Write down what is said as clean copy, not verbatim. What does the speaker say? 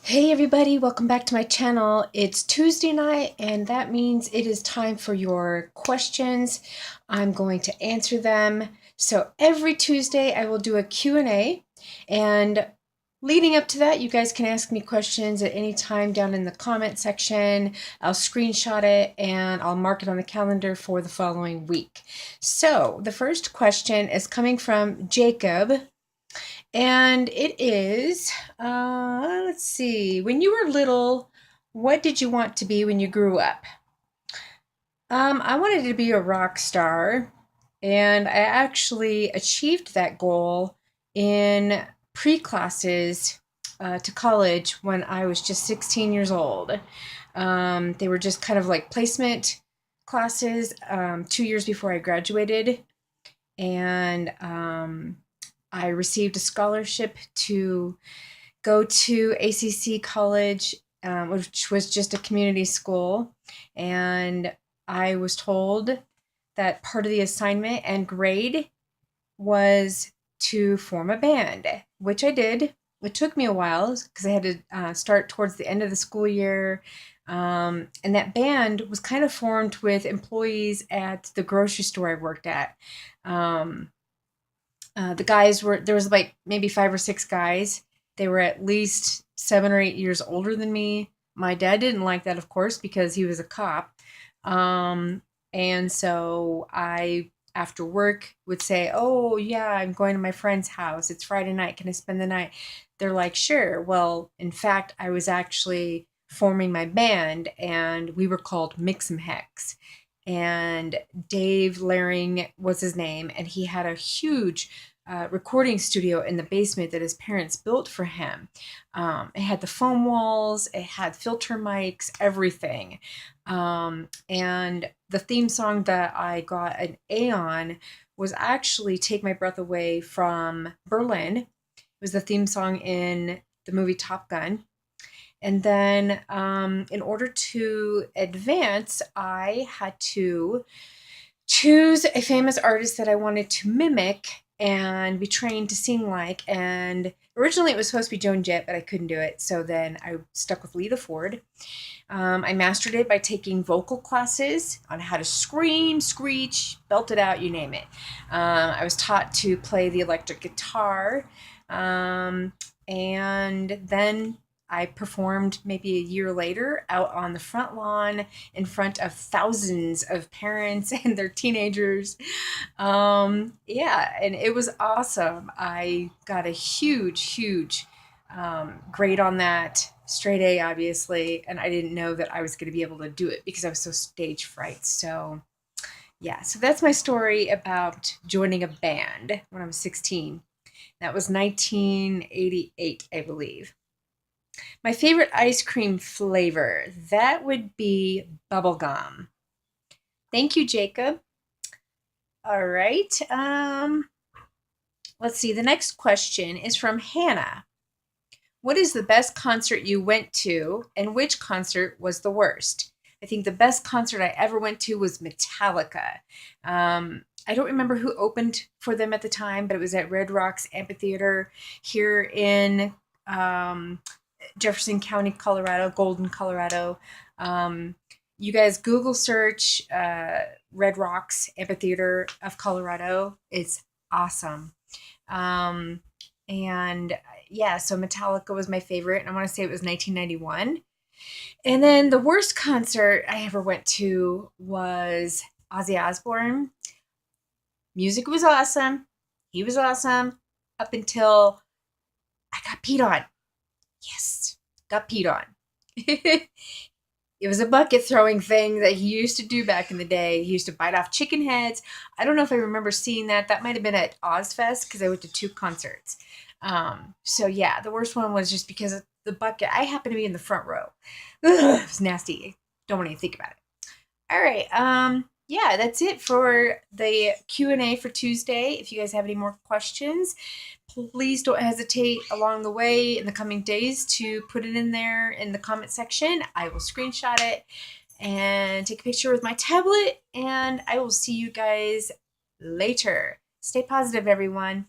Hey everybody, welcome back to my channel. It's Tuesday night and that means it is time for your questions. I'm going to answer them. So every Tuesday I will do a Q&A, and leading up to that you guys can ask me questions at any time down in the comment section. I'll screenshot it and I'll mark it on the calendar for the following week. So the first question is coming from Jacob. And it is, let's see, when you were little, what did you want to be when you grew up? I wanted to be a rock star, and I actually achieved that goal in pre-classes to college when I was just 16 years old. They were just kind of like placement classes 2 years before I graduated, and I received a scholarship to go to ACC College, which was just a community school. And I was told that part of the assignment and grade was to form a band, which I did. It took me a while because I had to start towards the end of the school year. And that band was kind of formed with employees at the grocery store I worked at. The guys there was like maybe 5 or 6 guys. They were at least 7 or 8 years older than me. My dad didn't like that, of course, because he was a cop. And so I, after work, would say, "Oh, yeah, I'm going to my friend's house. It's Friday night. Can I spend the night?" They're like, "Sure." Well, in fact, I was actually forming my band, and we were called Mix'em Hex. And Dave Laring was his name, and he had a huge recording studio in the basement that his parents built for him. It had the foam walls, it had filter mics, everything. And the theme song that I got an A on was actually Take My Breath Away from Berlin. It was the theme song in the movie Top Gun. And then in order to advance, I had to choose a famous artist that I wanted to mimic and be trained to sing like. And originally it was supposed to be Joan Jett, but I couldn't do it. So then I stuck with Lita Ford. I mastered it by taking vocal classes on how to scream, screech, belt it out, you name it. I was taught to play the electric guitar. And then I performed maybe a year later out on the front lawn in front of thousands of parents and their teenagers. Yeah, and it was awesome. I got a huge grade on that, straight A, obviously, and I didn't know that I was going to be able to do it because I was so stage fright. So, yeah, so that's my story about joining a band when I was 16. That was 1988, I believe. My favorite ice cream flavor, that would be bubblegum. Thank you, Jacob. All right. Let's see. The next question is from Hannah. What is the best concert you went to, and which concert was the worst? I think the best concert I ever went to was Metallica. I don't remember who opened for them at the time, but it was at Red Rocks Amphitheater here in Jefferson County, Colorado, Golden, Colorado. Um, you guys Google search Red Rocks Amphitheater of Colorado. It's awesome. Um, and yeah, so Metallica was my favorite, and I want to say it was 1991. And then the worst concert I ever went to was Ozzy Osbourne. Music was awesome. He was awesome up until I got peed on. Yes, got peed on. It was a bucket throwing thing that he used to do back in the day. He used to bite off chicken heads. I don't know if I remember seeing that. That might have been at Ozfest because I went to 2 concerts. So yeah, the worst one was just because of the bucket. I happened to be in the front row. Ugh, it was nasty. Don't want to think about it. All right. Yeah, that's it for the Q&A for Tuesday. If you guys have any more questions, please don't hesitate along the way in the coming days to put it in there in the comment section. I will screenshot it and take a picture with my tablet, and I will see you guys later. Stay positive, everyone.